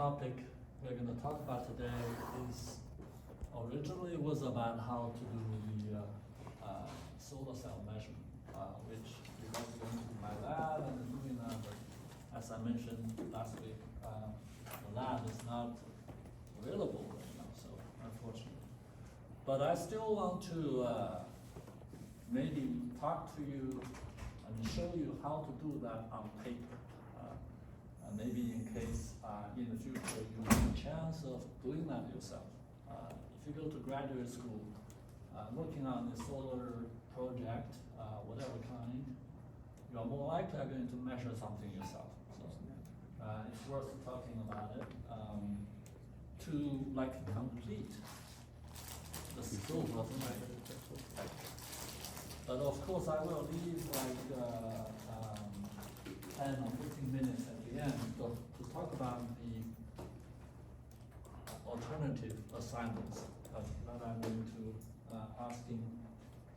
topic we're going to talk about today is originally was about how to do the solar cell measurement, which you guys are going to my lab and doing that. But as I mentioned last week, the lab is not available right now, so unfortunately. But I still want to maybe talk to you and show you how to do that on paper. Maybe in case in the future you have a chance of doing that yourself. If you go to graduate school, working on a solar project, whatever kind, you are more likely going to measure something yourself. So it's worth talking about it to complete the scope of the measure. But of course, I will leave 10 or 15 minutes at the end to talk about the alternative assignments that I'm going to asking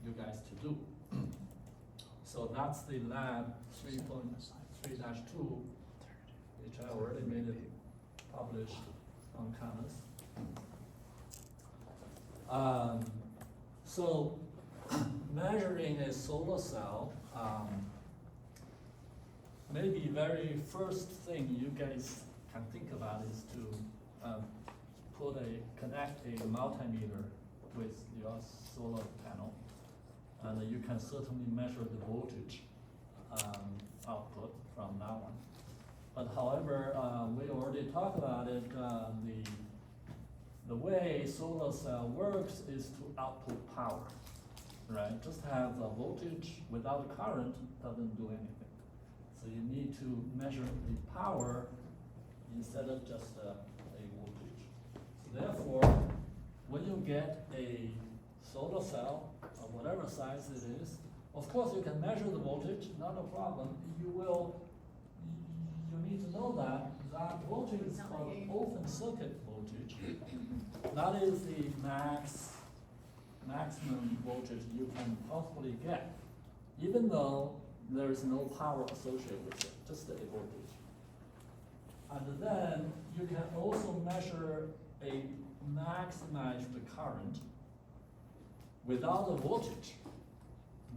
you guys to do. So that's the lab 3.3-2, which I already made it published on Canvas. So measuring a solar cell, maybe very first thing you guys can think about is to connect a multimeter with your solar panel, and you can certainly measure the voltage output from that one. But however, we already talked about it. The way solar cell works is to output power, right? Just have a voltage without a current doesn't do anything. So you need to measure the power instead of just a voltage. So therefore, when you get a solar cell of whatever size it is, of course you can measure the voltage, not a problem. You need to know that voltage is called open circuit voltage. That is the maximum voltage you can possibly get, even though there is no power associated with it, just a voltage. And then you can also measure a maximized current without a voltage.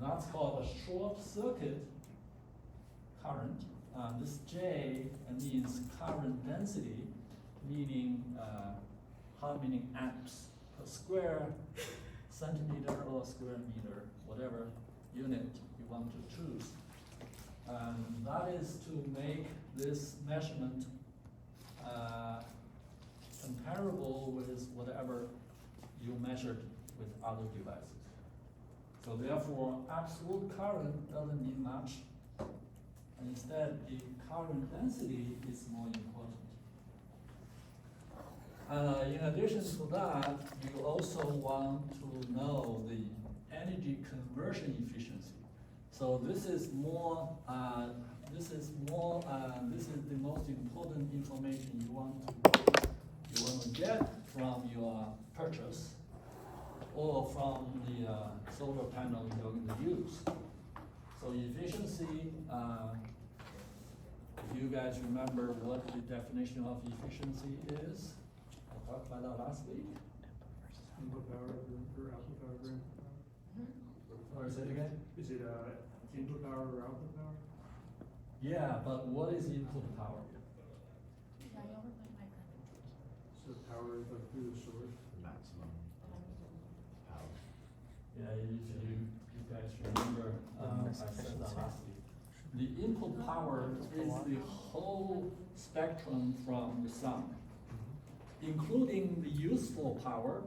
That's called a short circuit current. This J means current density, meaning how many amps per square centimeter or square meter, whatever unit you want to choose. And that is to make this measurement comparable with whatever you measured with other devices. So therefore, absolute current doesn't mean much. And instead, the current density is more important. In addition to that, you also want to know the energy conversion efficiency. So this is the most important information you want to get from your purchase or from the solar panel you're going to use. So efficiency, if you guys remember what the definition of efficiency is, I talked about that last week. Input power or output power per input power? Or say it again? Is it input power or output power? Yeah, but what is input power? So power through the source. Maximum power. Yeah, if you guys remember, I said that last week. The input power is the whole spectrum from the sun, including the useful power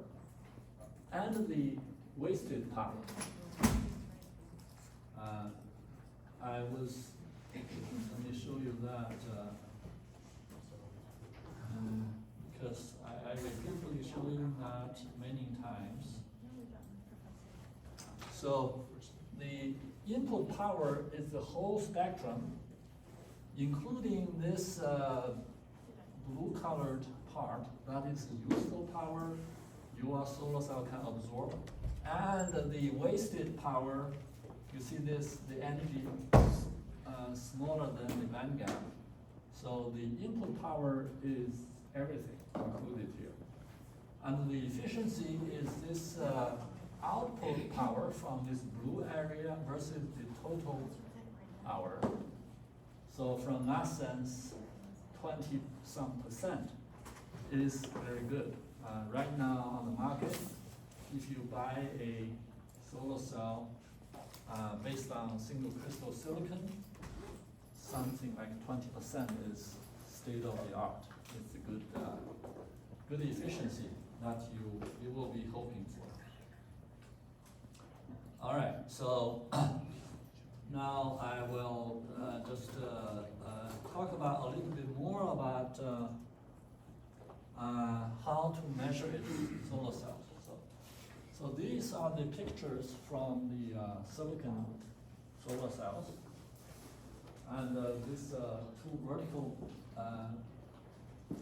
and the wasted power. Let me show you that, because I repeatedly showing that many times. So the input power is the whole spectrum, including this blue-colored part, that is the useful power your solar cell can absorb, and the wasted power. You see this, the energy smaller than the band gap. So the input power is everything included here. And the efficiency is this output power from this blue area versus the total power. So from that sense, 20-some% is very good. Right now on the market, if you buy a solar cell based on single crystal silicon, something like 20% is state of the art. It's a good, good efficiency that you will be hoping for. All right, so now I will just talk about a little bit more about how to measure it in solar cells. So these are the pictures from the silicon solar cells. And these two vertical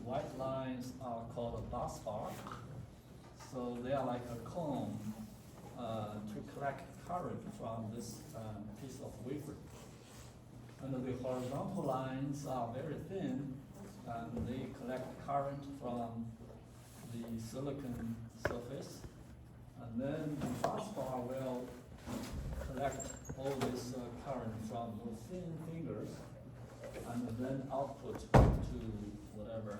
white lines are called a bus bar. So they are like a comb to collect current from this piece of wafer. And the horizontal lines are very thin, and they collect current from the silicon surface. And then the bus bar will collect all this current from those thin fingers, and then output to whatever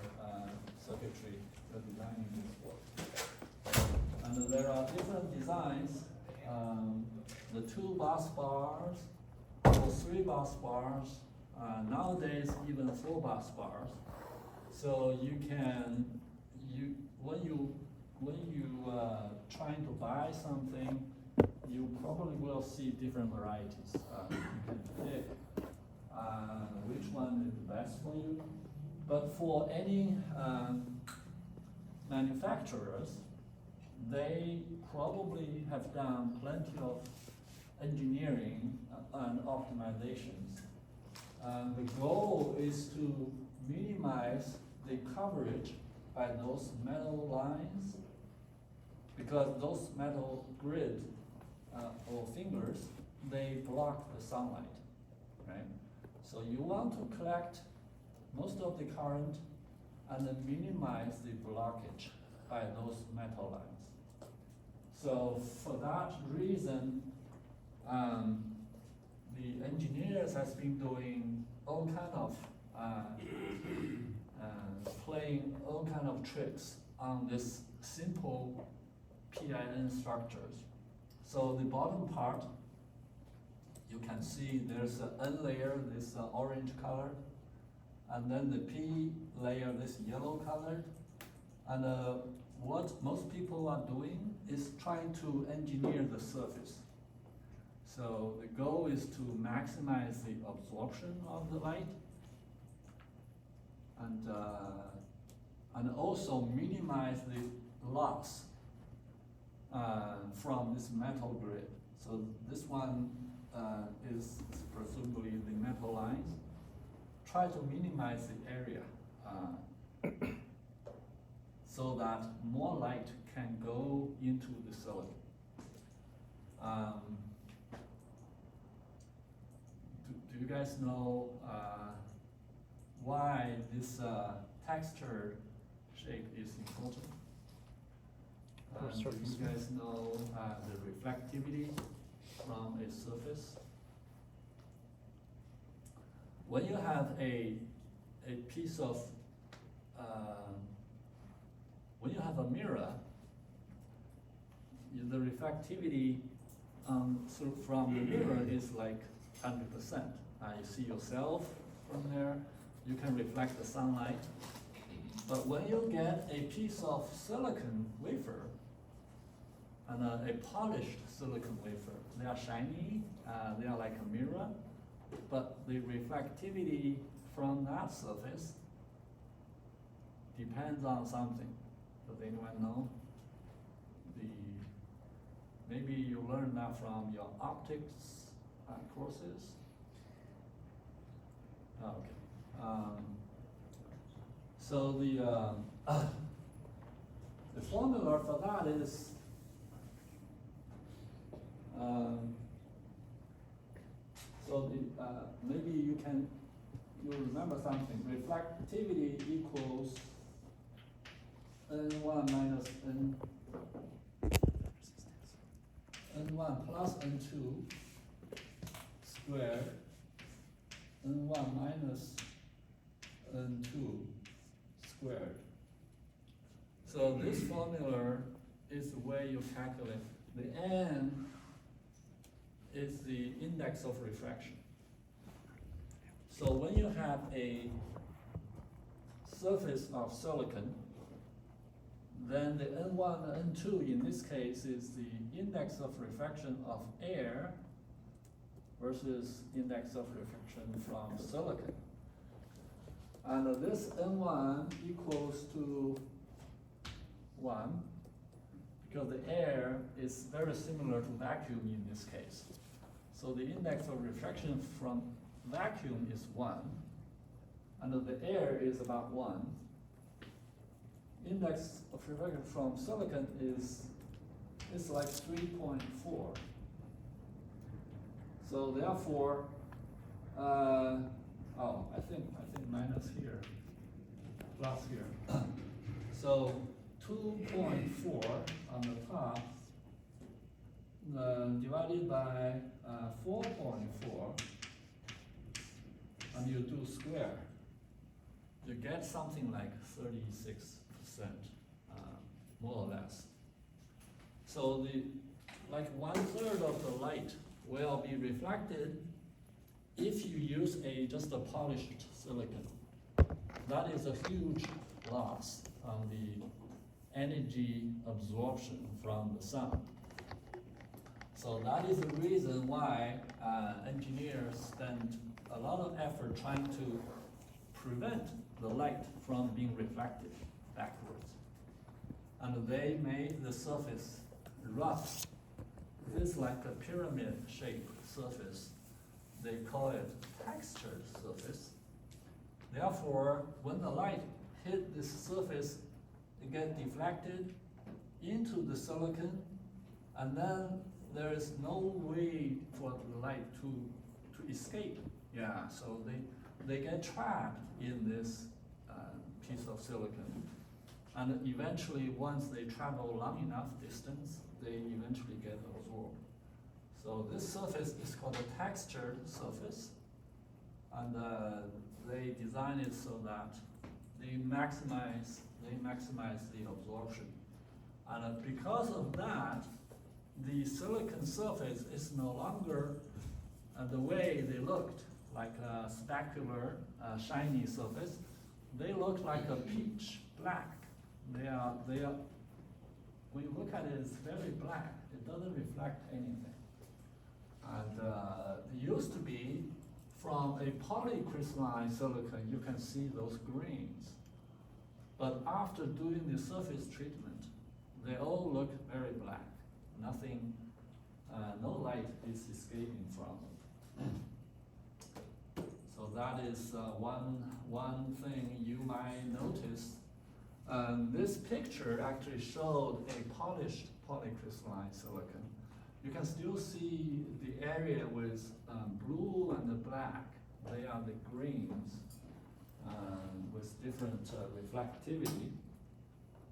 circuitry you're designing this for. And there are different designs. The 2 bus bars, or 3 bus bars, nowadays even 4 bus bars. So you can, when you trying to buy something, you probably will see different varieties. You can pick which one is best for you. But for any manufacturers, they probably have done plenty of engineering and optimizations. The goal is to minimize the coverage by those metal lines, because those metal grid or fingers, they block the sunlight, right? So you want to collect most of the current and then minimize the blockage by those metal lines. So for that reason, the engineers has been doing all kind of playing all kind of tricks on this simple PIN structures. So the bottom part, you can see there's an N layer, this orange color, and then the P layer, this yellow colored. And what most people are doing is trying to engineer the surface. So the goal is to maximize the absorption of the light, and also minimize the loss from this metal grid. So this one is presumably the metal lines. Try to minimize the area so that more light can go into the silicon. Do you guys know why this textured shape is important? Do you guys know the reflectivity from a surface? When you have a piece of, when you have a mirror, the reflectivity from the mirror is like 100%. You see yourself from there, you can reflect the sunlight. But when you get a piece of silicon wafer, and a polished silicon wafer, they are shiny, they are like a mirror, but the reflectivity from that surface depends on something. Does anyone know? Maybe you learned that from your optics courses. Okay. So the formula for that is so maybe you remember something. Reflectivity equals N2 squared N1 minus N2 squared. So this formula is the way you calculate. The N is the index of refraction. So when you have a surface of silicon, then the N1 and N2 in this case is the index of refraction of air versus index of refraction from silicon. And this N1 equals to 1 because the air is very similar to vacuum in this case. So the index of refraction from vacuum is 1, and the air is about 1. Index of refraction from silicon is like 3.4. So therefore, I think minus here, plus here. So 2.4 on the top divided by 4.4, and you do square, you get something like 36%, more or less. So like 1/3 of the light will be reflected if you use just a polished silicon. That is a huge loss on the energy absorption from the sun. So that is the reason why engineers spend a lot of effort trying to prevent the light from being reflected backwards. And they made the surface rough. It's like a pyramid-shaped surface. They call it textured surface. Therefore, when the light hit this surface, it gets deflected into the silicon, and then there is no way for the light to escape. Yeah, so they get trapped in this piece of silicon. And eventually, once they travel long enough distance, they eventually get absorbed. So this surface is called a textured surface, and they design it so that they maximize the absorption. And because of that, the silicon surface is no longer the way they looked, like a specular, shiny surface. They look like a pitch black. They are, when you look at it, it's very black. It doesn't reflect anything. And it used to be from a polycrystalline silicon, you can see those grains. But after doing the surface treatment, they all look very black. Nothing, no light is escaping from them. So that is one thing you might notice. This picture actually showed a polished polycrystalline silicon. You can still see the area with blue and the black. They are the grains with different reflectivity.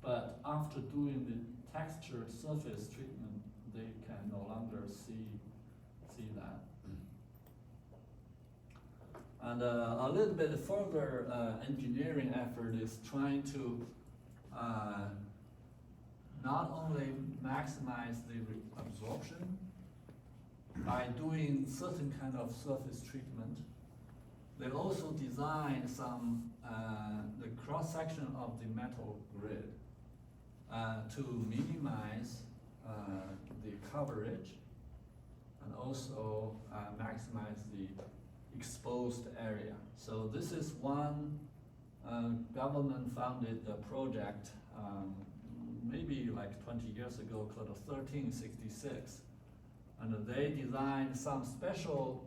But after doing the texture surface treatment, they can no longer see that. And a little bit further engineering effort is trying to not only maximize the absorption by doing certain kind of surface treatment, they also design some the cross section of the metal grid to minimize the coverage and also maximize the exposed area. So this is one government-funded project, maybe like 20 years ago, called 1366. And they designed some special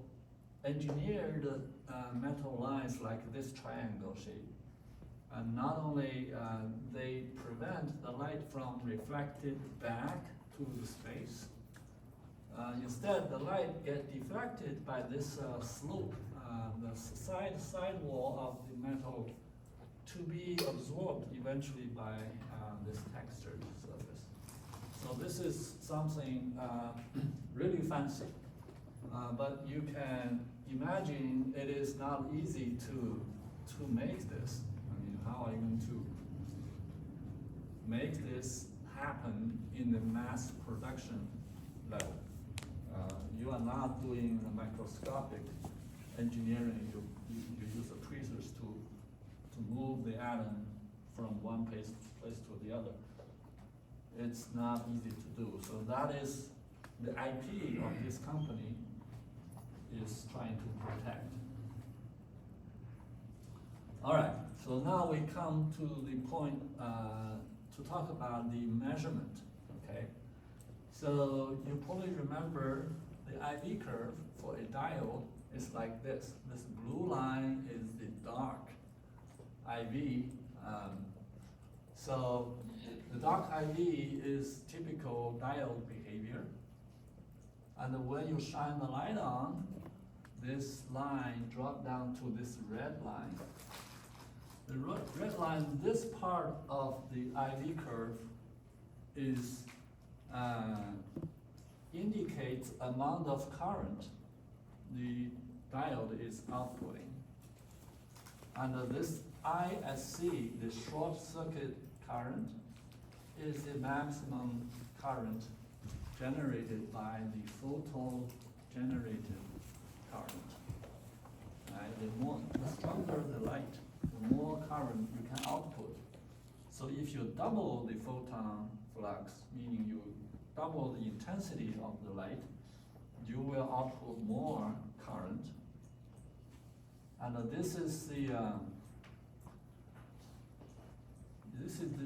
engineered metal lines like this triangle shape. And not only they prevent the light from reflected back to the space, instead the light gets deflected by this slope, the side wall of the metal, to be absorbed eventually by this textured surface. So this is something really fancy. But you can imagine it is not easy to make this. I mean, how are you going to make this happen in the mass production level? You are not doing a microscopic engineering. You use the tweezers to move the atom from one place to the other. It's not easy to do. So that is the IP of this company is trying to protect. All right, so now we come to the point to talk about the measurement, okay? So you probably remember the IV curve for a diode is like this. This blue line is the dark IV. So the dark IV is typical diode behavior. And when you shine the light on, this line drop down to this red line. The red line, this part of the IV curve is indicates amount of current the diode is outputting. And this ISC, the short circuit current, is the maximum current generated by the photo-generated current. Right? The stronger the light, the more current you can output. So if you double the photon flux, meaning you double the intensity of the light, you will output more current. And this is the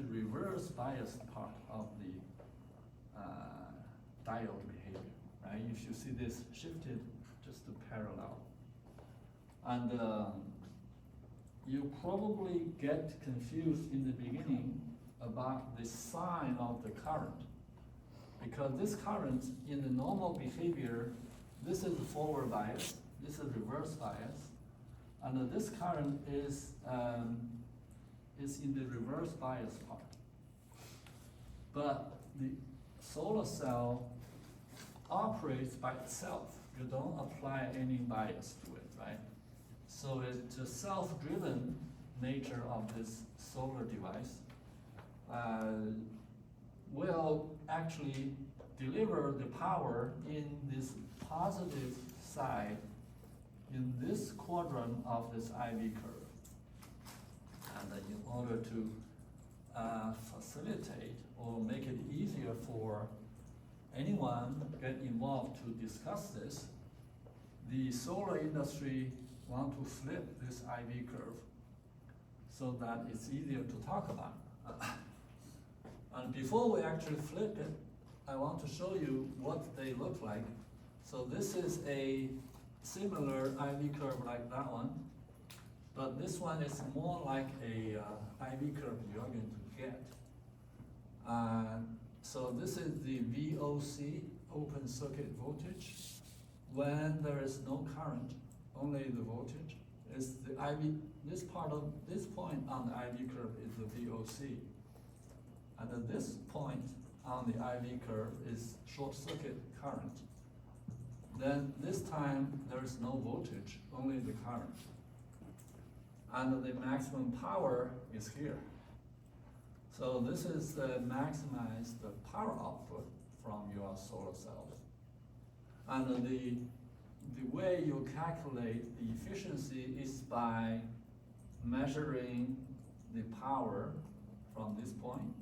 reverse bias part of the diode behavior, right? If you see this shifted just to parallel. And you probably get confused in the beginning about the sign of the current. Because this current in the normal behavior, this is forward bias, this is reverse bias, and this current is in the reverse bias part. But the solar cell operates by itself. You don't apply any bias to it, right? So it's a self-driven nature of this solar device will actually deliver the power in this positive side in this quadrant of this IV curve. And in order to facilitate or make it easier for anyone get involved to discuss this, the solar industry want to flip this IV curve so that it's easier to talk about. And before we actually flip it, I want to show you what they look like. So this is a similar IV curve like that one, but this one is more like a IV curve you are going to get. So this is the VOC, open circuit voltage. When there is no current, only the voltage, is the IV, this point on the IV curve is the VOC. And then this point on the IV curve is short circuit current. Then this time there is no voltage, only the current. And the maximum power is here. So this is to maximize the power output from your solar cells. And the way you calculate the efficiency is by measuring the power from this point,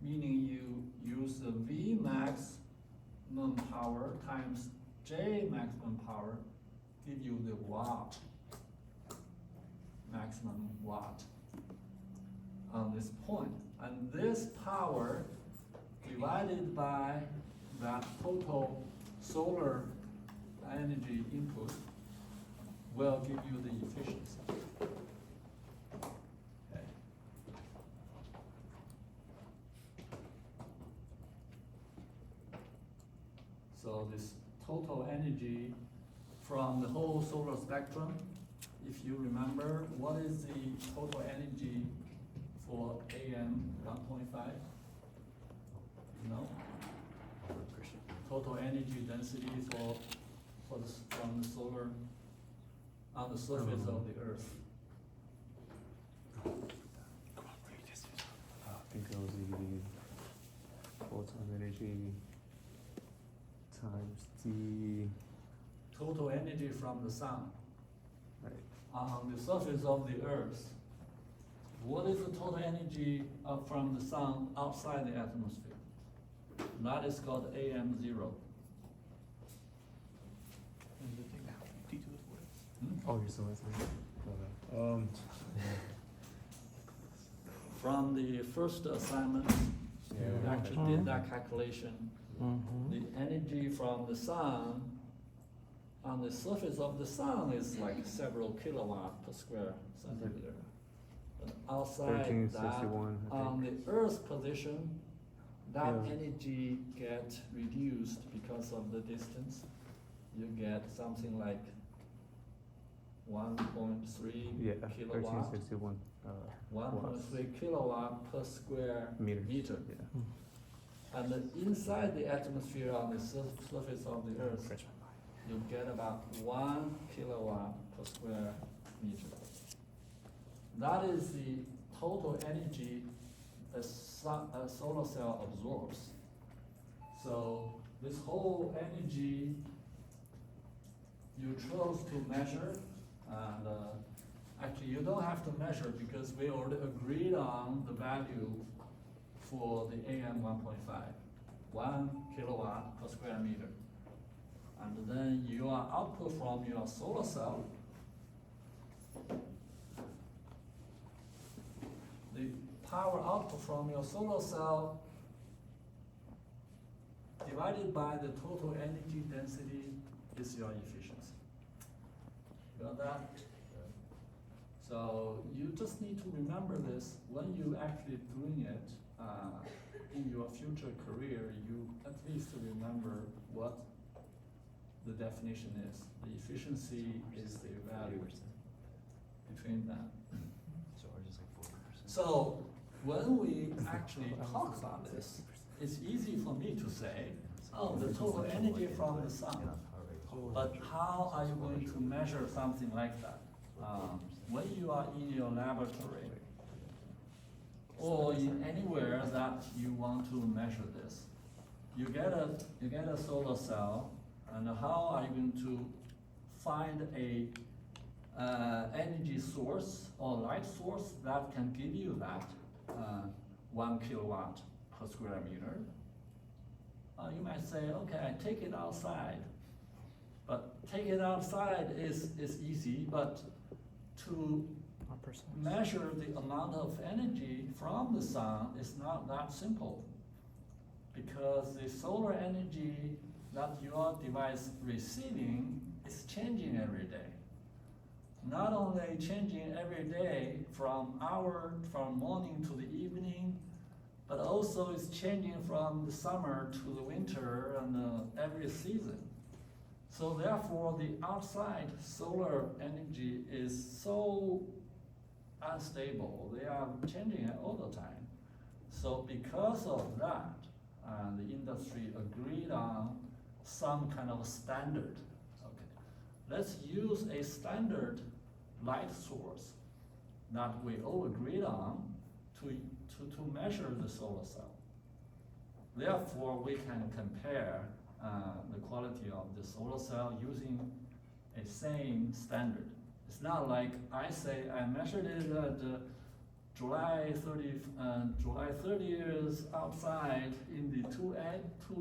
meaning you use the V maximum power times J maximum power, give you the watt, maximum watt on this point. And this power divided by that total solar energy input will give you the efficiency. Okay. So this total energy from the whole solar spectrum, if you remember, what is the total energy for AM 1.5? No? Total energy density from the solar on the surface of the earth. I think it was the photon energy times the Total energy from the sun right. on the surface of the earth. What is the total energy from the sun outside the atmosphere? That is called AM0. Oh, you're still listening? From the first assignment, you Yeah. actually did that calculation. Mm-hmm. The energy from the sun on the surface of the sun is like several kilowatt per square centimeter. But outside that, 1361, I on think. the Earth's position, that Yeah. energy get reduced because of the distance. You get something like 1.3 Yeah, kilowatt. 1361. 1.3 kilowatt per square Meter. meter. Yeah. And then inside the atmosphere on the surface of the earth, you get about 1 kilowatt per square meter. That is the total energy a solar cell absorbs. So this whole energy you chose to measure, and actually you don't have to measure because we already agreed on the value for the AM 1.5, 1 kilowatt per square meter. And then your output from your solar cell, the power output from your solar cell divided by the total energy density is your efficiency. Got that? So you just need to remember this when you actually doing it in your future career. You at least remember what the definition is. The efficiency is the value between that. So ours is like 40%. So when we actually talk about this, it's easy for me to say, oh, the total energy from the sun. But how are you going to measure something like that? When you are in your laboratory or in anywhere that you want to measure this, you get a solar cell, and how are you going to find a energy source or light source that can give you that 1 kilowatt per square meter? You might say, okay, I take it outside. But take it outside is easy, but to measure the amount of energy from the sun is not that simple. Because the solar energy that your device receiving is changing every day. Not only changing every day from morning to the evening, but also it's changing from the summer to the winter and every season. So therefore, the outside solar energy is so unstable. They are changing it all the time. So because of that, the industry agreed on some kind of standard. Okay, let's use a standard light source that we all agreed on to measure the solar cell. Therefore, we can compare the quality of the solar cell using a same standard. It's not like I say I measured it at July 30th outside in the 2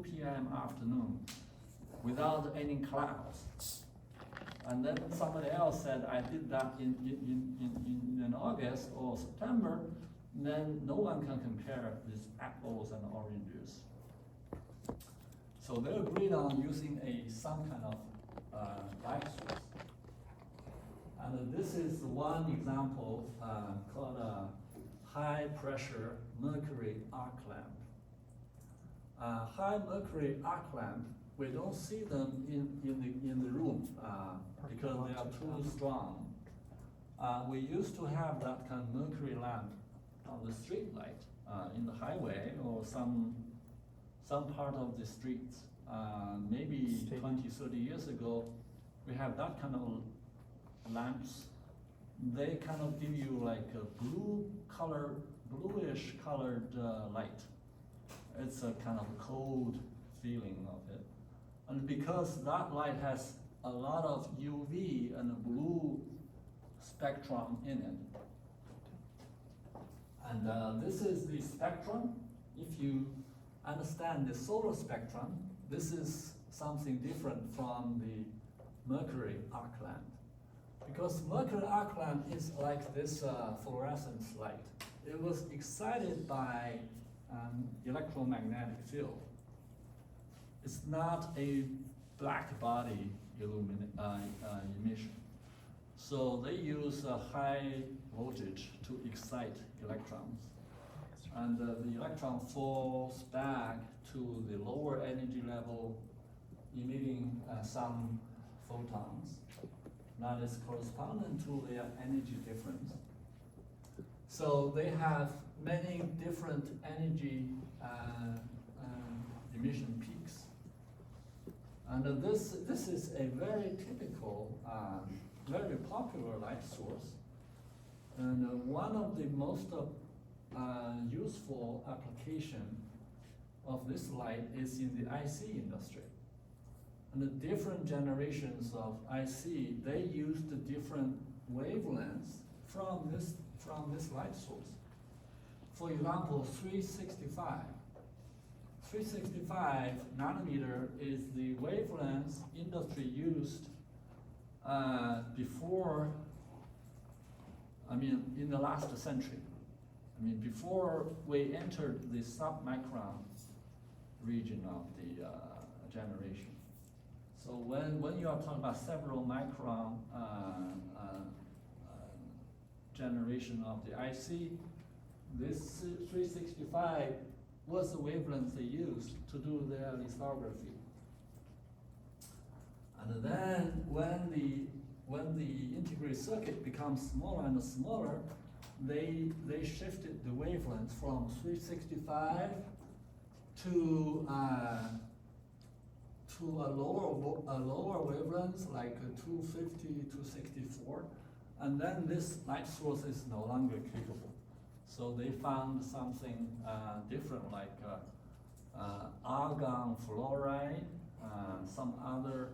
p.m. afternoon without any clouds. And then somebody else said I did that in August or September. Then no one can compare these apples and oranges. So they agreed on using some kind of light source. And this is one example called a high pressure mercury arc lamp. High mercury arc lamp, we don't see them in the room because they are too strong. We used to have that kind of mercury lamp on the street light in the highway or some some part of the streets. Maybe State. 20, 30 years ago, we have that kind of lamps. They kind of give you like a bluish colored light. It's a kind of cold feeling of it. And because that light has a lot of UV and blue spectrum in it. And this is the spectrum. If you understand the solar spectrum, this is something different from the Mercury arc lamp. Because Mercury arc lamp is like this fluorescent light. It was excited by electromagnetic field. It's not a black body emission. So they use a high voltage to excite electrons. And the electron falls back to the lower energy level, emitting some photons. That is corresponding to their energy difference. So they have many different energy emission peaks. And this is a very typical, very popular light source. And one of the most useful application of this light is in the IC industry. And the different generations of IC, they use the different wavelengths from this light source. For example, 365. 365 nanometer is the wavelength industry used before, in the last century. Before we entered the submicron region of the generation. So when you are talking about several micron generation of the IC, this 365 was the wavelength they used to do their lithography. And then when the integrated circuit becomes smaller and smaller, they shifted the wavelength from 365 to a lower wavelength, like 250 to 64, and then this light source is no longer capable. So they found something different, like argon fluoride, some other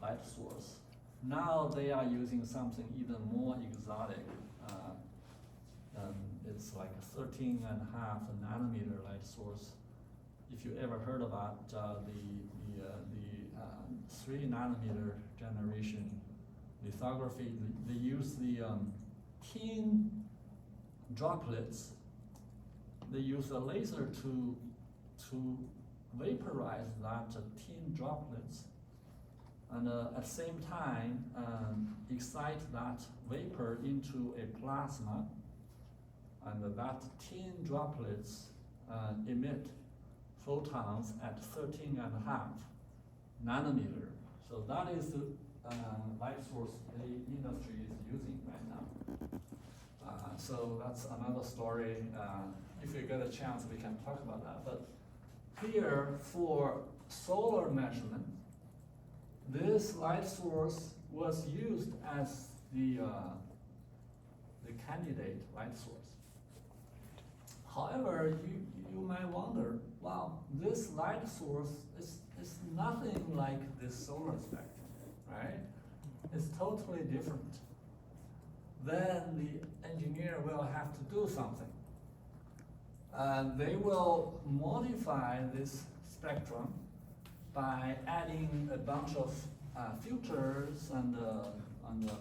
light source. Now they are using something even more exotic. It's like a 13.5 nanometer light source. If you ever heard about the 3 nanometer generation lithography, they use the tin droplets. They use a laser to vaporize that tin droplets, and at the same time excite that vapor into a plasma, and that tin droplets emit photons at 13.5 nanometer. So that is the light source the industry is using right now. So that's another story. If you get a chance, we can talk about that. But here, for solar measurement, this light source was used as the candidate light source. However, you might wonder, wow, this light source is nothing like this solar spectrum, right? It's totally different. Then the engineer will have to do something. They will modify this spectrum by adding a bunch of filters and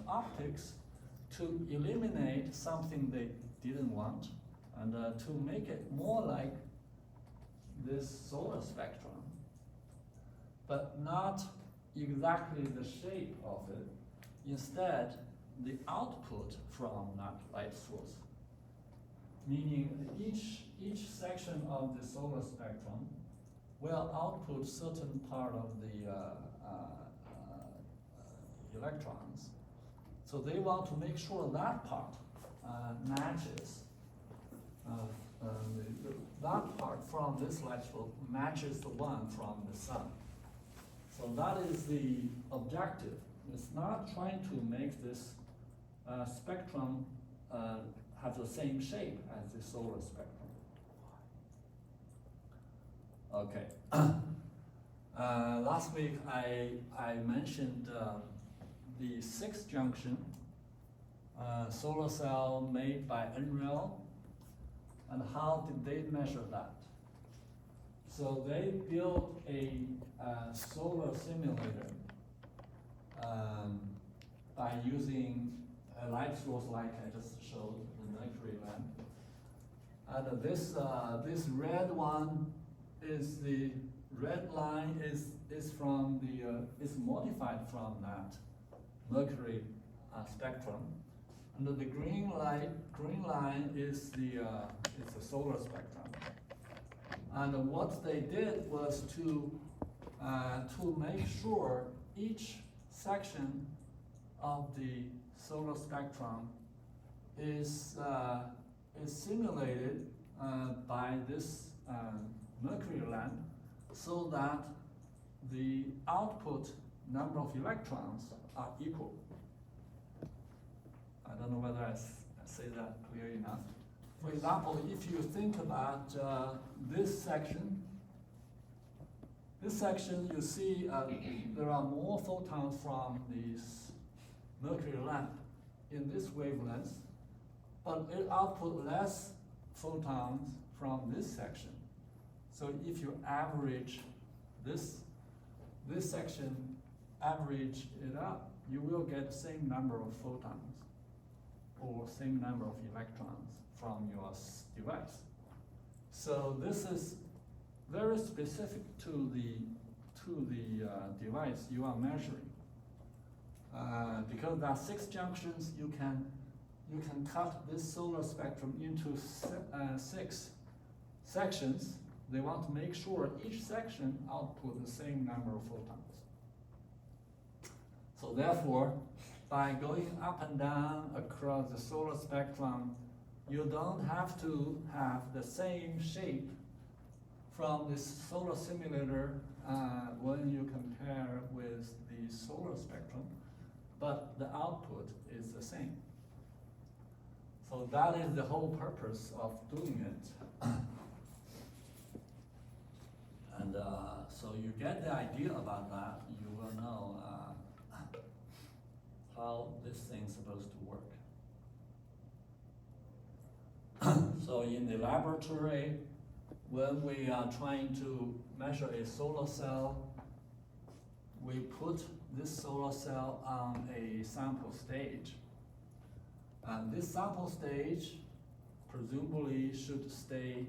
optics to eliminate something they didn't want, and to make it more like this solar spectrum, but not exactly the shape of it. Instead, the output from that light source, meaning each section of the solar spectrum will output certain part of the electrons. So they want to make sure that part matches. that part from this light source matches the one from the sun. So that is the objective. It's not trying to make this spectrum have the same shape as the solar spectrum. Okay. Last week I mentioned the 6-junction solar cell made by NREL, and how did they measure that? So they built a solar simulator by using a light source like I just showed, the mercury lamp. And this red one is the red line is from the is modified from that mercury spectrum, and the green line is the solar spectrum. And what they did was to make sure each section of the solar spectrum is simulated by this mercury lamp, so that the output number of electrons are equal. I don't know whether I say that clear enough. For example, if you think about this section you see there are more photons from this mercury lamp in this wavelength, but it outputs less photons from this section. So if you average this section, average it up, you will get the same number of photons or same number of electrons from your device. So this is very specific to the device you are measuring. Because there are 6 junctions, you can cut this solar spectrum into 6 sections. They want to make sure each section output the same number of photons. So therefore, by going up and down across the solar spectrum, you don't have to have the same shape from this solar simulator when you compare with the solar spectrum, but the output is the same. So that is the whole purpose of doing it. And so you get the idea about that, you will know how this thing's supposed to work. So in the laboratory, when we are trying to measure a solar cell, we put this solar cell on a sample stage. And this sample stage presumably should stay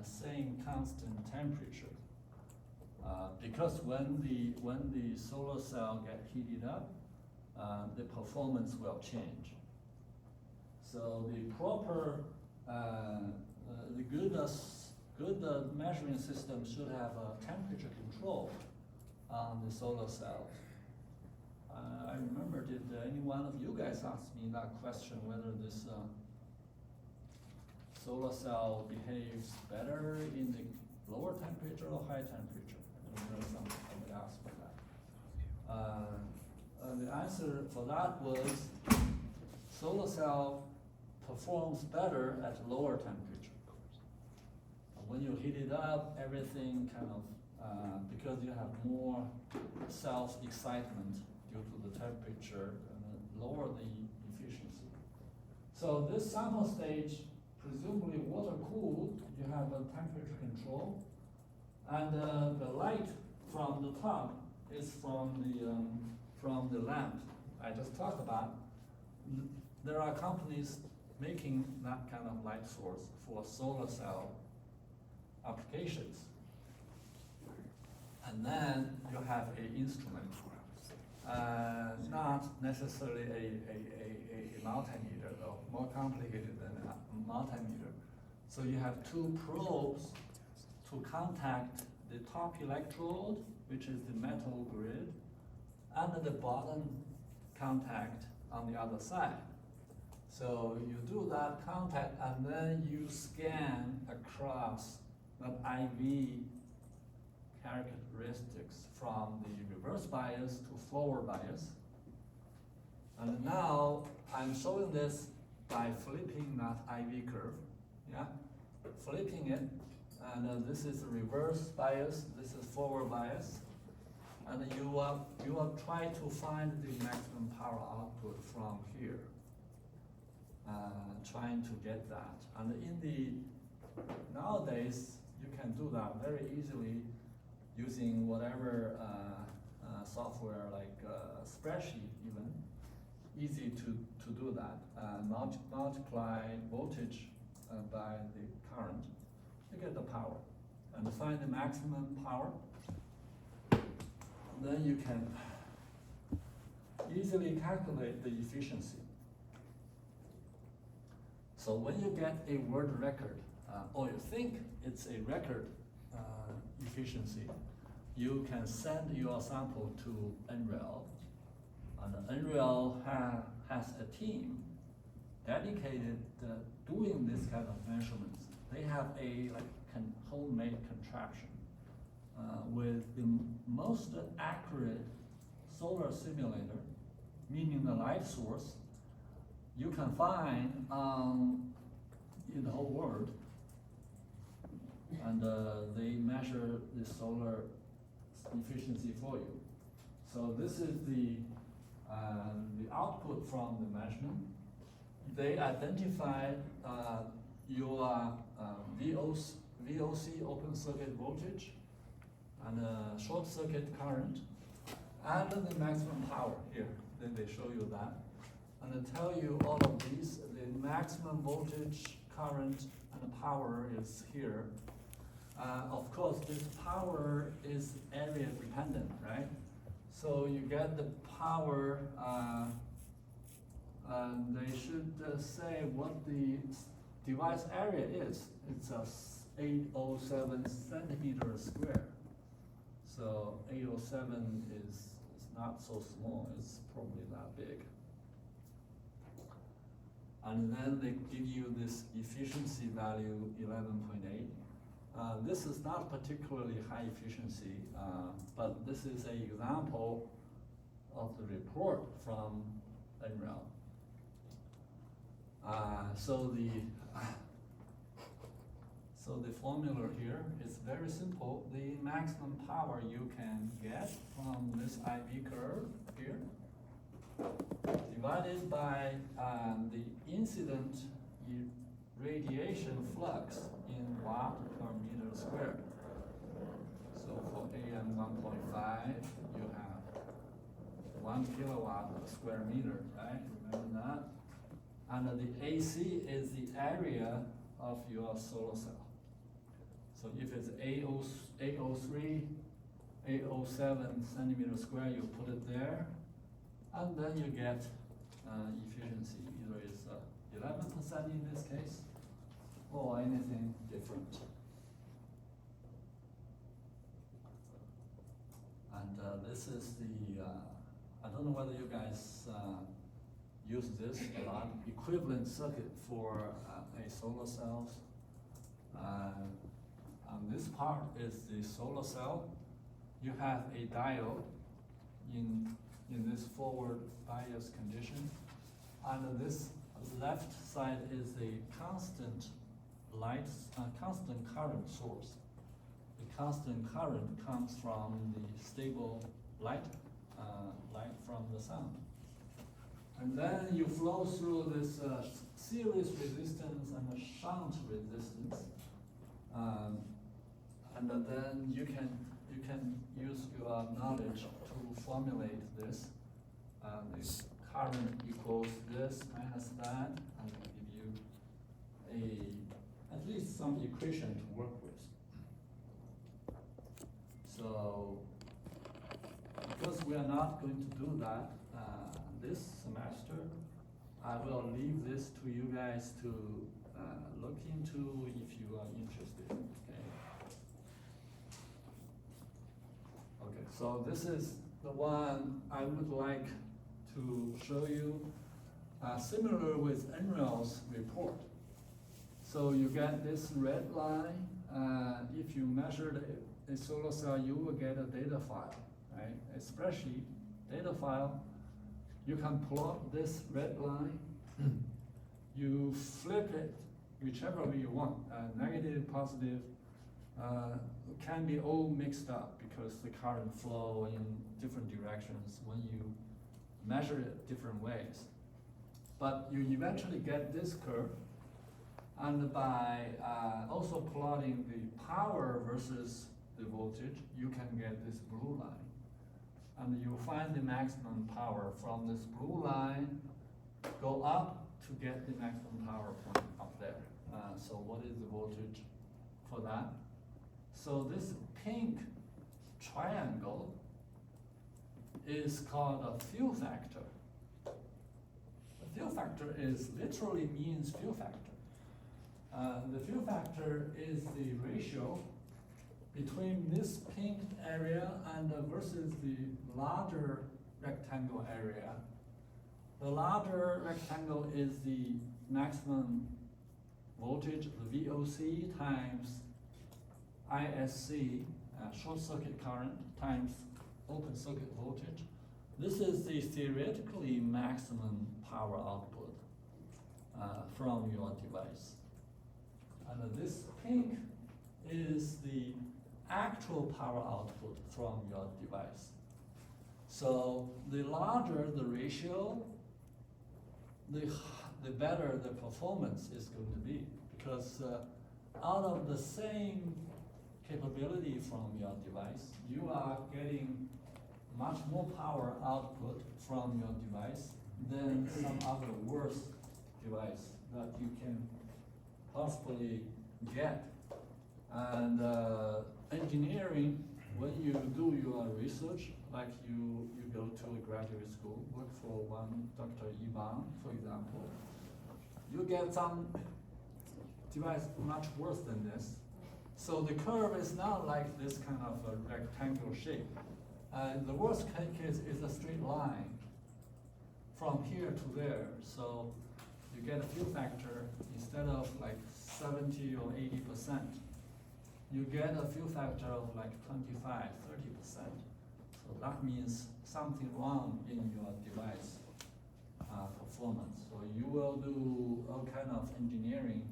same constant temperature. Because when the solar cell get heated up, the performance will change. So the proper, the good measuring system should have a temperature control on the solar cells. I remember, did any one of you guys ask me that question, whether this solar cell behaves better in the lower temperature or high temperature? I remember somebody asked me that. The answer for that was solar cell performs better at lower temperature. When you heat it up, everything kind of, because you have more self-excitement due to the temperature, and lower the efficiency. So this sample stage, presumably water cooled, you have a temperature control, and the light from the top is from the lamp I just talked about. There are companies making that kind of light source for solar cell applications. And then you have an instrument, not necessarily a multimeter, though, more complicated than a multimeter. So you have 2 probes to contact the top electrode, which is the metal grid, and the bottom contact on the other side. So you do that contact and then you scan across that IV characteristics from the reverse bias to forward bias. And now I'm showing this by flipping that IV curve, yeah? Flipping it, and this is reverse bias, this is forward bias. And you will try to find the maximum power output from here. Trying to get that. And nowadays, you can do that very easily using whatever software like spreadsheet even. Easy to do that. Multiply voltage by the current to get the power and find the maximum power. Then you can easily calculate the efficiency. So when you get a world record, or you think it's a record efficiency, you can send your sample to NREL, and NREL has a team dedicated doing this kind of measurements. They have a homemade contraption with the most accurate solar simulator, meaning the light source you can find in the whole world, and they measure the solar efficiency for you. So this is the output from the measurement. They identify your VOC, open circuit voltage, and short circuit current, and the maximum power here. Then they show you that. And they tell you all of these, the maximum voltage, current, and power is here. Of course, this power is area dependent, right? So you get the power, and they should say what the device area is. It's 807 centimeters square. So 807 is not so small, it's probably that big. And then they give you this efficiency value 11.8. This is not particularly high efficiency, but this is an example of the report from NREL. So the formula here is very simple. The maximum power you can get from this IV curve here, divided by the incident radiation flux in watt per meter squared. So for AM 1.5, you have 1 kilowatt per square meter, right? Remember that? And the AC is the area of your solar cell. So if it's 803, 807 centimeters square, you put it there, and then you get efficiency. Either it's 11% in this case, or anything different. And this is the, I don't know whether you guys use this a lot, equivalent circuit for a solar cells. This part is the solar cell. You have a diode in this forward bias condition. And this left side is a constant constant current source. The constant current comes from the stable light from the sun. And then you flow through this series resistance and a shunt resistance. And then you can use your knowledge to formulate this. The current equals this minus that, and give you at least some equation to work with. So, because we are not going to do that this semester, I will leave this to you guys to look into if you are interested. Okay, so this is the one I would like to show you. similar with NREL's report. So you get this red line, if you measure a solar cell, you will get a data file, right? A spreadsheet, data file. You can plot this red line, you flip it whichever way you want, negative, positive, can be all mixed up because the current flow in different directions when you measure it different ways. But you eventually get this curve, and by also plotting the power versus the voltage, you can get this blue line. And you find the maximum power from this blue line, go up to get the maximum power point up there. So what is the voltage for that? So this pink triangle is called a fill factor. The fill factor is literally means fill factor. The fill factor is the ratio between this pink area and versus the larger rectangle area. The larger rectangle is the maximum voltage, the VOC, times ISC, short circuit current, times open circuit voltage. This is the theoretically maximum power output from your device. And this pink is the actual power output from your device. So the larger the ratio, the better the performance is going to be, because out of the same capability from your device, you are getting much more power output from your device than some other worse device that you can possibly get. And engineering, when you do your research, like you go to a graduate school, work for one Dr. Iban, for example, you get some device much worse than this. So the curve is not like this kind of a rectangular shape. The worst case is a straight line from here to there. So you get a fill factor instead of like 70 or 80%. You get a fill factor of like 25, 30%. So that means something wrong in your device performance. So you will do all kind of engineering,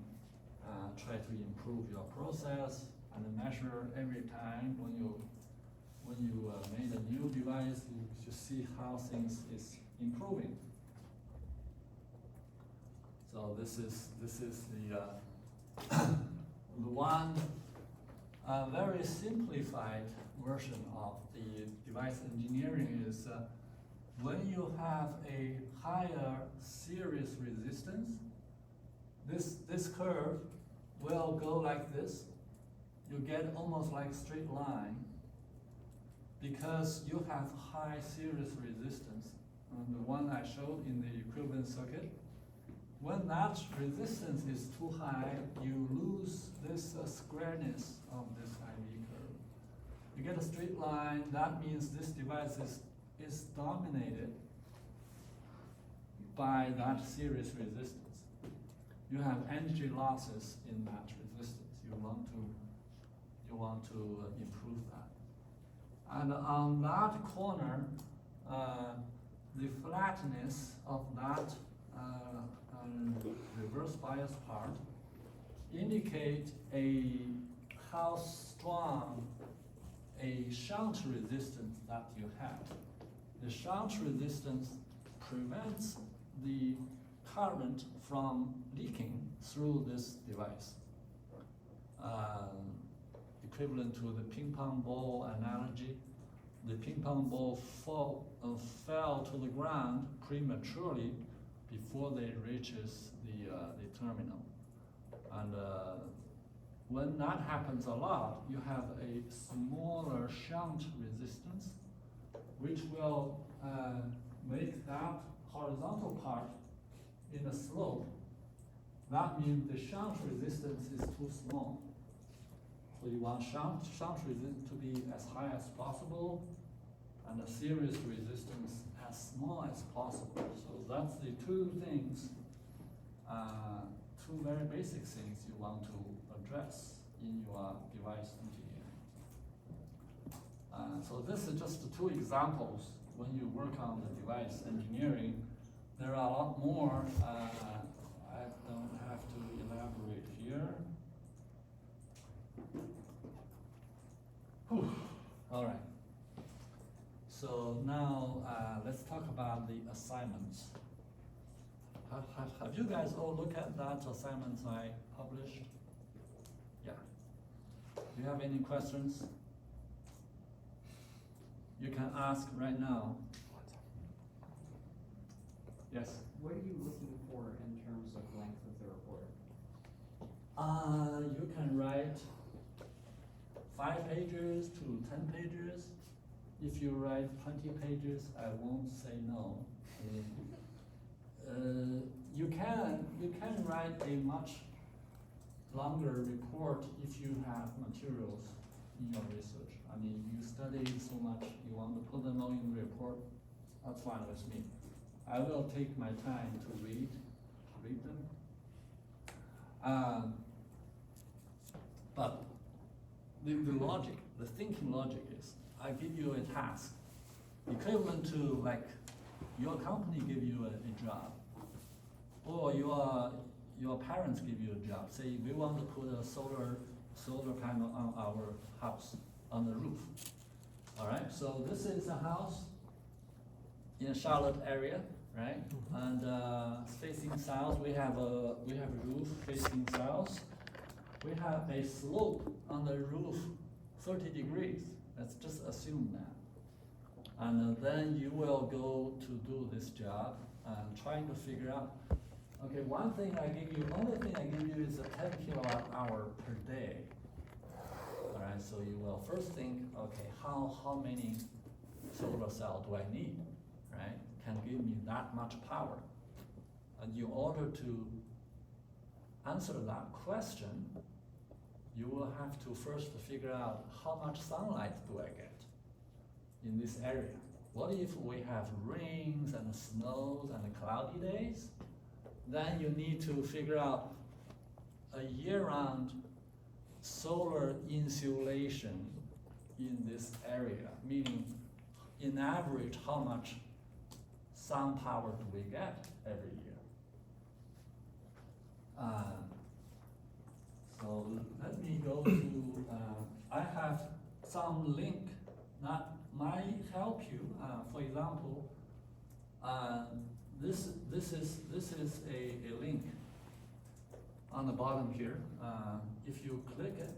try to improve your process and measure every time when you made a new device, you see how things is improving. So this is the the one very simplified version of the device engineering is when you have a higher series resistance, this curve will go like this. You get almost like straight line because you have high series resistance. And the one I showed in the equivalent circuit, when that resistance is too high, you lose this squareness of this IV curve. You get a straight line, that means this device is dominated by that series resistance. You have energy losses in that resistance. You want to improve that. And on that corner, the flatness of that reverse bias part indicate how strong a shunt resistance that you have. The shunt resistance prevents the current from leaking through this device. Equivalent to the ping pong ball analogy, the ping pong ball fell to the ground prematurely before they reaches the terminal. And when that happens a lot, you have a smaller shunt resistance, which will make that horizontal part in a slope. That means the shunt resistance is too small. So you want shunt resistance to be as high as possible, and the series resistance as small as possible. So that's the two things, two very basic things you want to address in your device engineering. So this is just two examples when you work on the device engineering. There are a lot more. I don't have to elaborate here. Whew. All right. So now let's talk about the assignments. Have you guys all looked at that assignments I published? Yeah. Do you have any questions? You can ask right now. Yes? What are you looking for in terms of length of the report? You can write 5 pages to 10 pages. If you write 20 pages, I won't say no. You can write a much longer report if you have materials in your research. I mean, you studied so much, you want to put them all in the report, that's fine with me. I will take my time to read them. But the logic, the thinking logic is, I give you a task, equivalent to like your company give you a job, or your parents give you a job. Say we want to put a solar panel on our house, on the roof. All right, so this is a house in Charlotte area, right? And facing south, we have a roof facing south. We have a slope on the roof 30 degrees. Let's just assume that. And then you will go to do this job and trying to figure out, okay, only thing I give you is a 10 kilowatt hour per day. All right, so you will first think, okay, how many solar cells do I need, right? Can give me that much power. And in order to answer that question, you will have to first figure out how much sunlight do I get in this area. What if we have rains and snows and cloudy days? Then you need to figure out a year-round solar insulation in this area, meaning in average how much sun power do we get every year. So let me go to, I have some link that might help you. For example, this is a link on the bottom here. If you click it,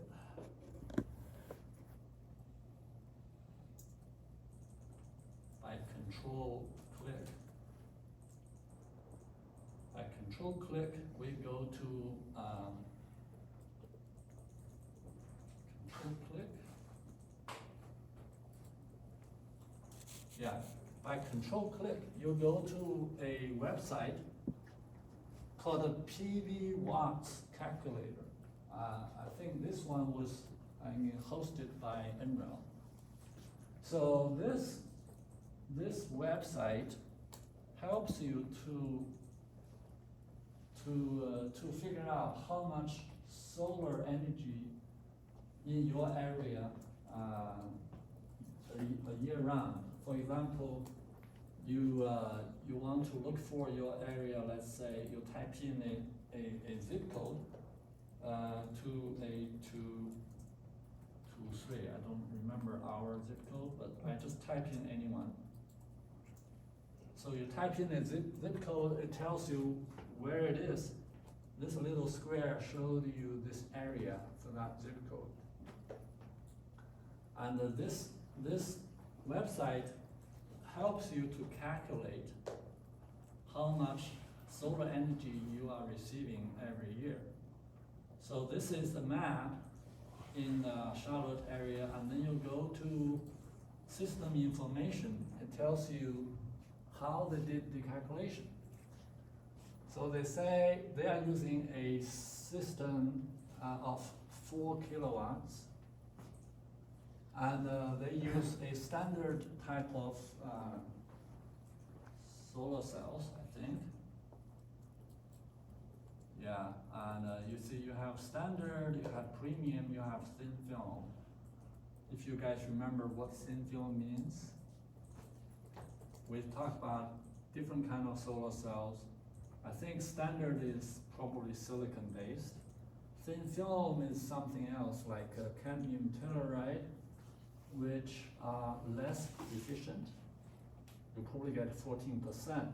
by control click, we go to control click. Yeah, by control click, you go to a website called the PV Watts Calculator. I think this one was hosted by NREL. So this website helps you to figure out how much solar energy in your area a year round. For example, you want to look for your area. Let's say you type in a zip code, 28223. I don't remember our zip code, but I just type in anyone. So you type in a zip code, it tells you where it is. This little square shows you this area for that zip code. And this website helps you to calculate how much solar energy you are receiving every year. So this is the map in the Charlotte area, and then you go to system information. It tells you how they did the calculation. So they say they are using a system of 4 kilowatts, And they use a standard type of solar cells, I think. Yeah, and you see you have standard, you have premium, you have thin film. If you guys remember what thin film means, we've talked about different kind of solar cells. I think standard is probably silicon based. Thin film is something else like cadmium telluride, which are less efficient. You probably get 14%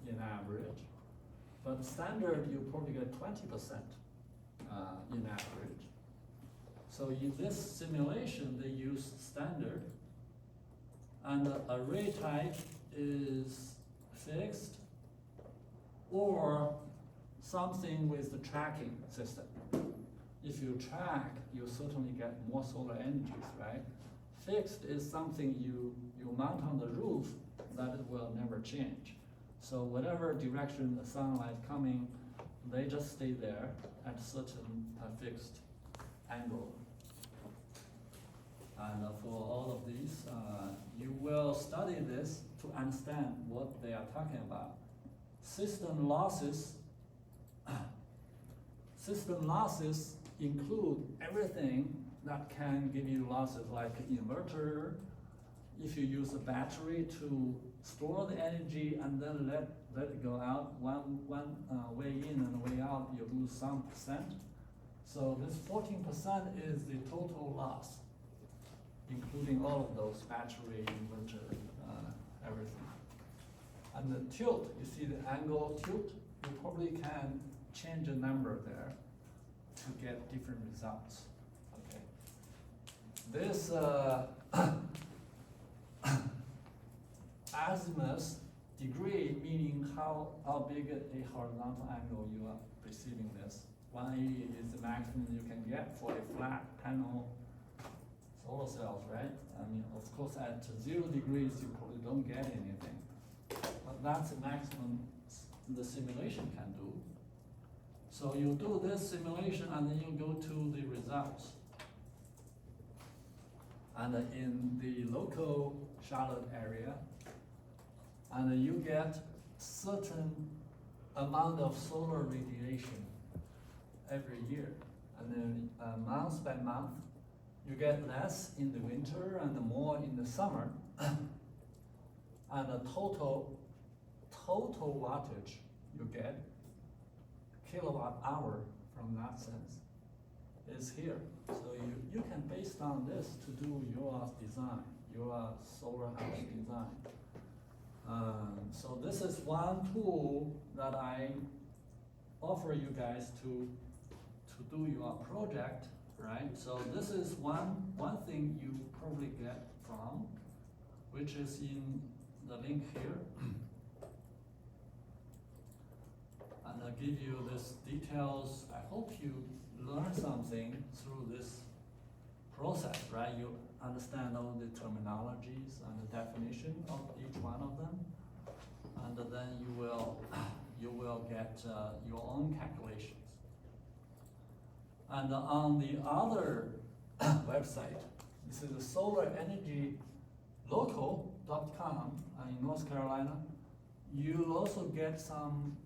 in average. But standard, you probably get 20% in average. So in this simulation, they use standard, and the array type is fixed, or something with the tracking system. If you track, you certainly get more solar energies, right? Fixed is something you mount on the roof that it will never change. So whatever direction the sunlight coming, they just stay there at a certain fixed angle. And for all of these, you will study this to understand what they are talking about. System losses include everything that can give you losses, like inverter. If you use a battery to store the energy and then let it go out, one way in and way out, you lose some percent. So this 14% is the total loss, including all of those battery, inverter, everything. And the tilt, you see the angle tilt, you probably can change a number there to get different results. Okay. This azimuth degree, meaning how big a horizontal angle you are perceiving this. 180 is the maximum you can get for a flat panel solar cells, right? I mean, of course, at 0 degrees, you probably don't get anything. But that's the maximum the simulation can do. So you do this simulation and then you go to the results. And in the local Charlotte area, and you get certain amount of solar radiation every year. And then month by month, you get less in the winter and more in the summer. And the total wattage you get, kilowatt hour from that sense, is here. So you can, based on this, to do your design, your solar house design. So this is one tool that I offer you guys to do your project, right? So this is one thing you probably get from, which is in the link here. And I'll give you this details. I hope you learn something through this process, right? You understand all the terminologies and the definition of each one of them, and then you will get your own calculations. And on the other website, this is solarenergylocal.com in North Carolina. You'll also get some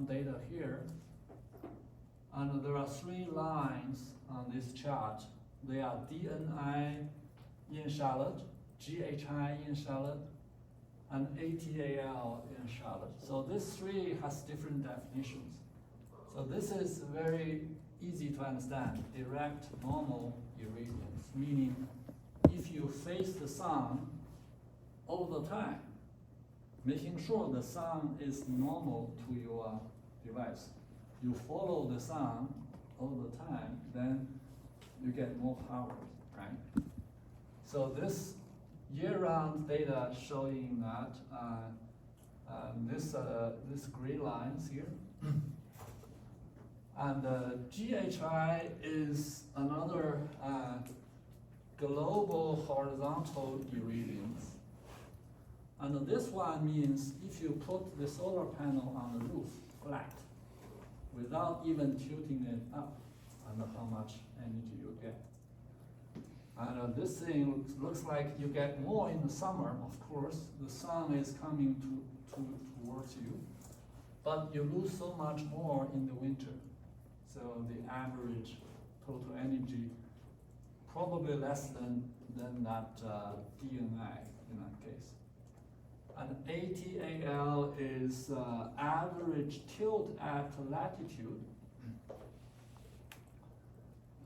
data here. And there are 3 lines on this chart. They are DNI in Charlotte, GHI in Charlotte, and ATAL in Charlotte. So this 3 has different definitions. So this is very easy to understand. Direct normal irradiance, meaning if you face the sun all the time, making sure the sun is normal to your device. You follow the sun all the time, then you get more power, right? So this year-round data showing that this gray lines here, and GHI is another global horizontal irradiance. And this one means if you put the solar panel on the roof flat, without even tilting it up, and how much energy you get. And this thing looks like you get more in the summer, of course, the sun is coming towards you, but you lose so much more in the winter. So the average total energy probably less than that DNI in that case. And ATAL is average tilt at latitude.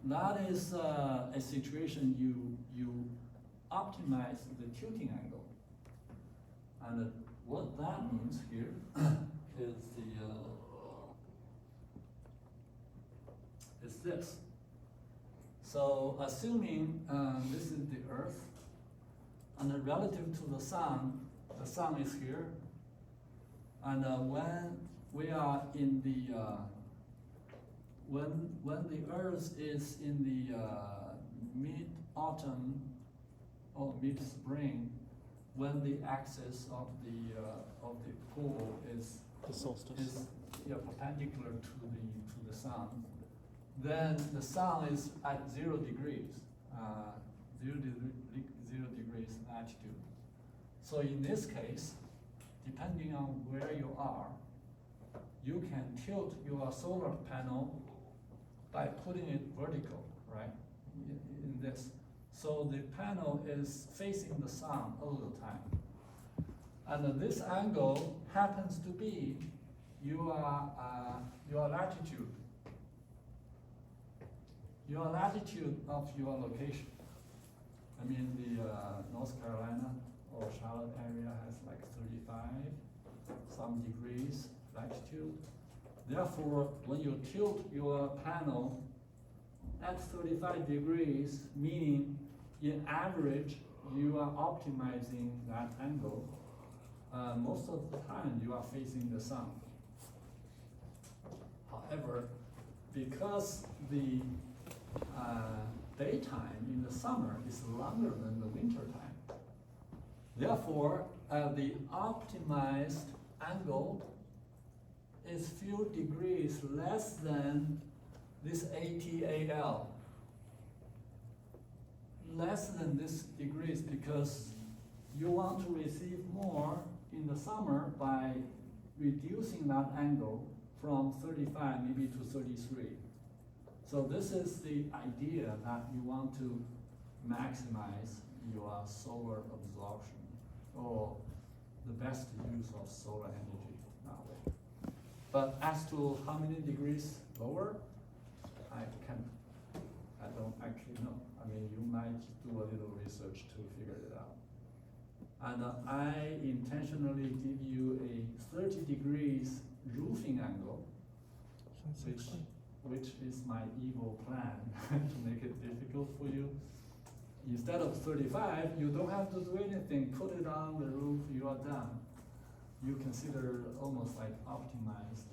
That is a situation you optimize the tilting angle. And what that means here is this. So assuming this is the Earth, and relative to the sun is here, and when we are in the when the Earth is in the mid-autumn or mid-spring, when the axis of the pole is The solstice. is perpendicular to the sun, then the sun is at 0 degrees, 0 degrees latitude. So in this case, depending on where you are, you can tilt your solar panel by putting it vertical, right? In this. So the panel is facing the sun all the time. And this angle happens to be your latitude. Your latitude of your location. I mean, the North Carolina or Charlotte area has like 35 some degrees latitude. Therefore, when you tilt your panel at 35 degrees, meaning in average, you are optimizing that angle. Most of the time, you are facing the sun. However, because the daytime in the summer is longer than the winter time, therefore, the optimized angle is few degrees less than this ATAL. Less than this degrees because you want to receive more in the summer by reducing that angle from 35 maybe to 33. So this is the idea that you want to maximize your solar absorption or the best use of solar energy that way. But as to how many degrees lower, I don't actually know. I mean, you might do a little research to figure it out. And I intentionally give you a 30 degrees roofing angle, which is my evil plan to make it difficult for you. Instead of 35, you don't have to do anything. Put it on the roof, you are done. You consider almost like optimized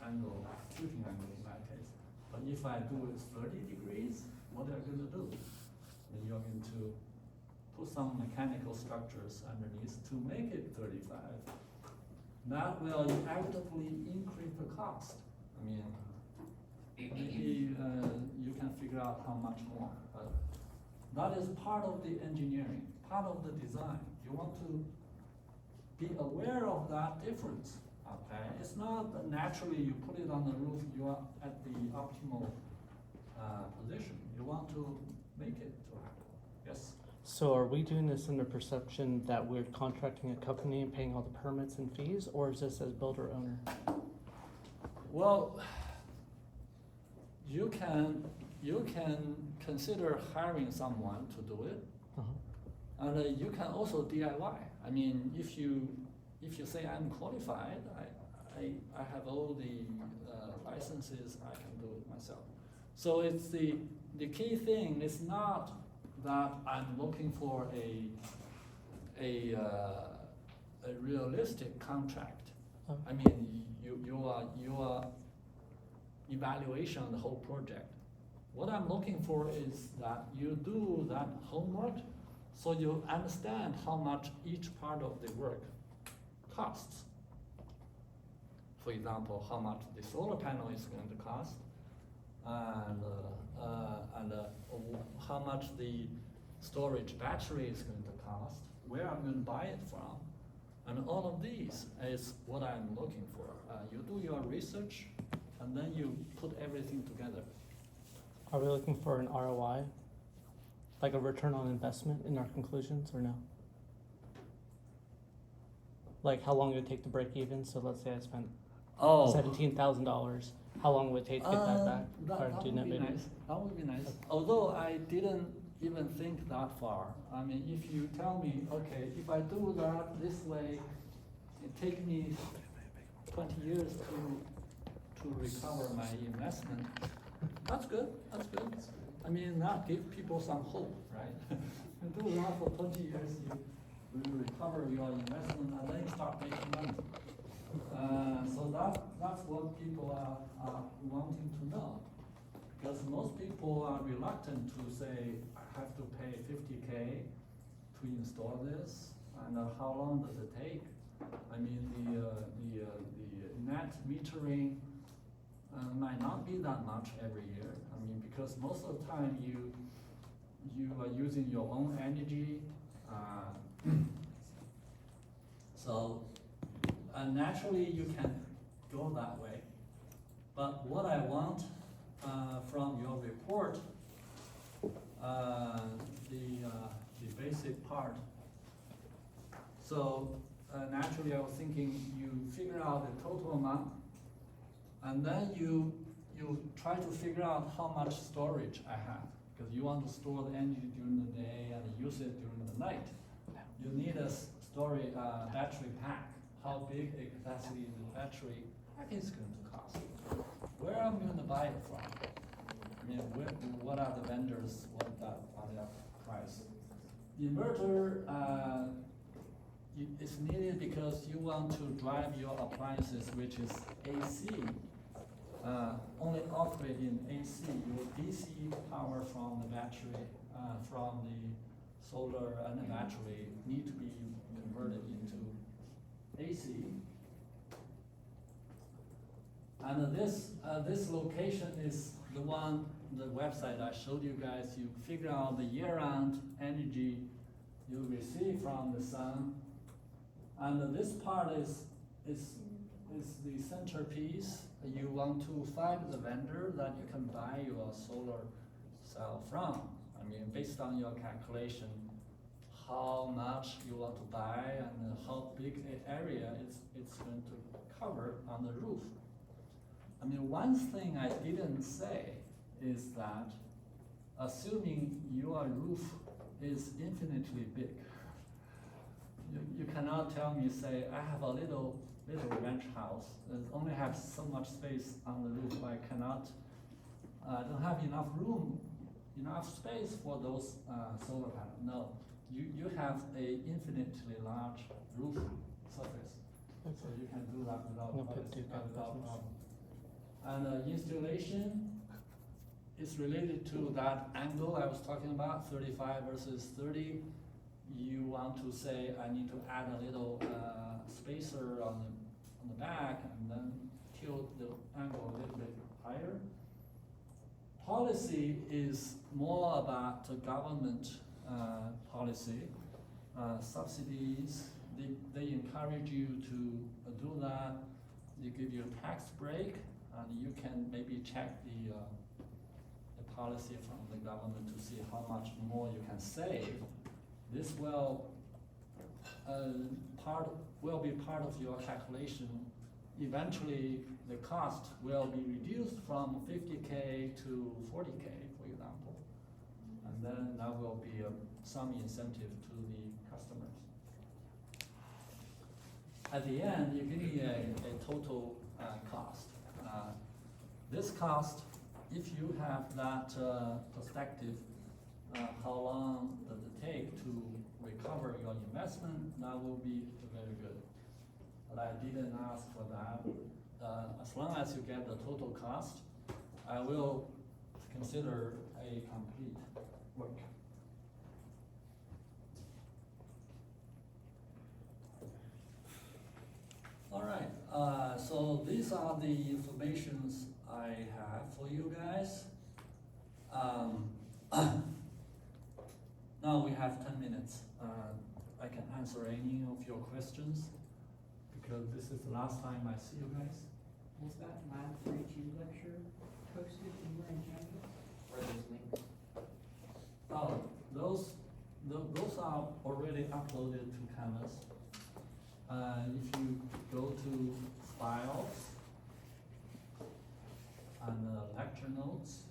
angle, tilting angle in that case. But if I do it 30 degrees, what are you going to do? Then you're going to put some mechanical structures underneath to make it 35. That will actively increase the cost. I mean, maybe you can figure out how much more. But that is part of the engineering, part of the design. You want to be aware of that difference. Okay, it's not that naturally you put it on the roof, you are at the optimal position. You want to make it to happen. Yes? So are we doing this in the perception that we're contracting a company and paying all the permits and fees, or is this as builder owner? Well, you can consider hiring someone to do it, and you can also DIY. I mean, if you say I'm qualified, I have all the licenses, I can do it myself. So it's the key thing is not that I'm looking for a realistic contract. I mean, your evaluation of the whole project. What I'm looking for is that you do that homework so you understand how much each part of the work costs. For example, how much the solar panel is going to cost, and how much the storage battery is going to cost, where I'm going to buy it from. And all of these is what I'm looking for. You do your research, and then you put everything together. Are we looking for an ROI? Like a return on investment in our conclusions, or no? Like how long it would take to break even? So let's say I spent Oh, $17,000. How long would it take to get that back? Or That do would net be metering? nice. That would be nice. Although I didn't even think that far. I mean, if you tell me, okay, if I do that this way, it take me 20 years to recover my investment. That's good. That's good. I mean, that gives people some hope, right? You do that for 20 years, you will recover your investment, and then you start making money. So that's what people are wanting to know. Because most people are reluctant to say, I have to pay 50K to install this, and how long does it take? I mean, the net metering might not be that much every year. I mean, because most of the time you are using your own energy. So naturally you can go that way. But what I want from your report, the basic part. So naturally I was thinking you figure out the total amount, and then you try to figure out how much storage I have, because you want to store the energy during the day and use it during the night. You need a storage battery pack. How big a capacity the battery pack is going to cost? Where am I going to buy it from? I mean, what are the vendors? What are their price? The inverter is needed because you want to drive your appliances, which is AC. Only operate in AC. Your DC power from the battery, from the solar and the battery need to be converted into AC. And this location is the one, the website I showed you guys. You figure out the year-round energy you receive from the sun. And this part is the centerpiece. You want to find the vendor that you can buy your solar cell from. I mean, based on your calculation, how much you want to buy and how big an area it's going to cover on the roof. I mean, one thing I didn't say is that assuming your roof is infinitely big, you cannot tell me, say, I have a little ranch house that only have so much space on the roof. I cannot, don't have enough room, enough space for those solar panels. No, you have a infinitely large roof surface, so you can do that without problem. And installation is related to that angle I was talking about, 35 versus 30. You want to say, I need to add a little spacer on the back and then tilt the angle a little bit higher. Policy is more about the government policy. Subsidies, they encourage you to do that. They give you a tax break, and you can maybe check the policy from the government to see how much more you can save. This will be part of your calculation. Eventually, the cost will be reduced from 50K to 40K, for example, and then that will be some incentive to the customers. At the end, you give me a total cost. This cost, if you have that perspective, how long does it take to recover your investment, that will be very good. But I didn't ask for that. As long as you get the total cost, I will consider a complete work. All right, so these are the informations I have for you guys. minutes. I can answer any of your questions, because this is the last time I see you guys. Was that Lab 3G lecture posted in your agenda? Or those links? Oh, those are already uploaded to Canvas. If you go to Files and Lecture Notes,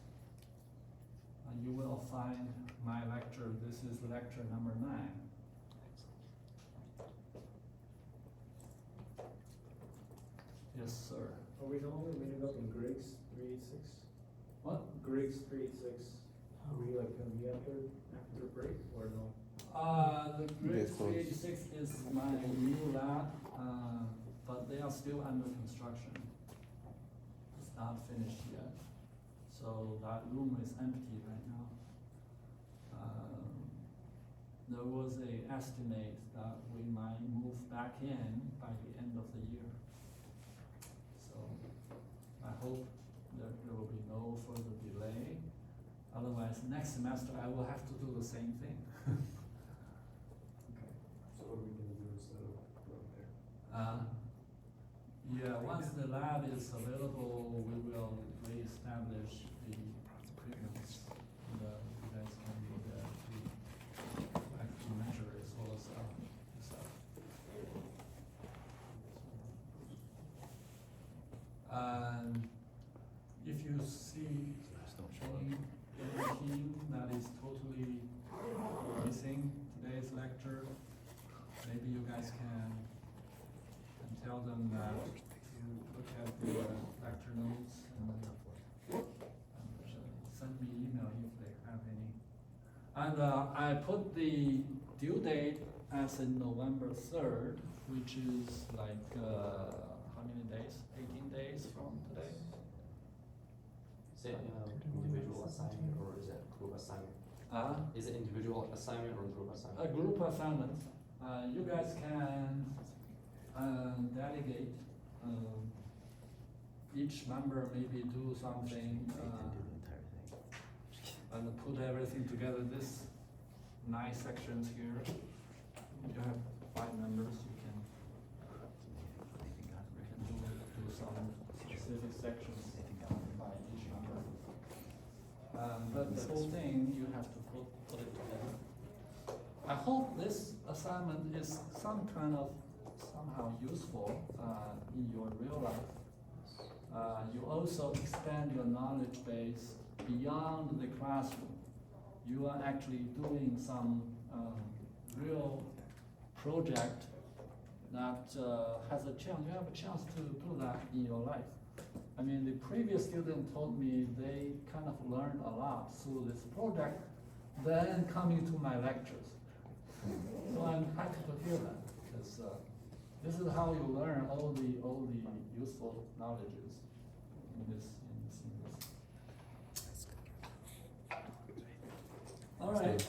you will find my lecture. This is lecture number 9. Yes, sir. Are we no longer meeting up in Griggs 386? What? Griggs 386. Are we like gonna be after the break or no? The Grid 386 is my new lab, but they are still under construction. It's not finished yet, so that room is empty right now. There was a estimate that we might move back in by the end of the year. So I hope that there will be no further delay. Otherwise, next semester I will have to do the same thing. Okay. So what are we gonna do instead of going there? Yeah, once the lab is available, we will reestablish the equipment. And, you guys can be there to actually measure as well as stuff. And if you see anything that is totally missing today's lecture, maybe you guys can tell them that you look at the lecture notes and send me email if they have any. And I put the due date as in November 3rd, which is like how many days? 18 days from today. Is it individual assignment or is it group assignment? Is it individual assignment or group assignment? A group assignment. You guys can delegate. Each member maybe do something and put everything together. This 9 sections here. You have 5 members. You can do some specific sections by each member. But the whole thing you have to put it together. I hope this assignment is somehow useful in your real life. You also expand your knowledge base beyond the classroom. You are actually doing some real project that has a chance. You have a chance to do that in your life. I mean, the previous student told me they kind of learned a lot through this project, then coming to my lectures. So I'm happy to hear that, because this is how you learn all the useful knowledges in this. All right.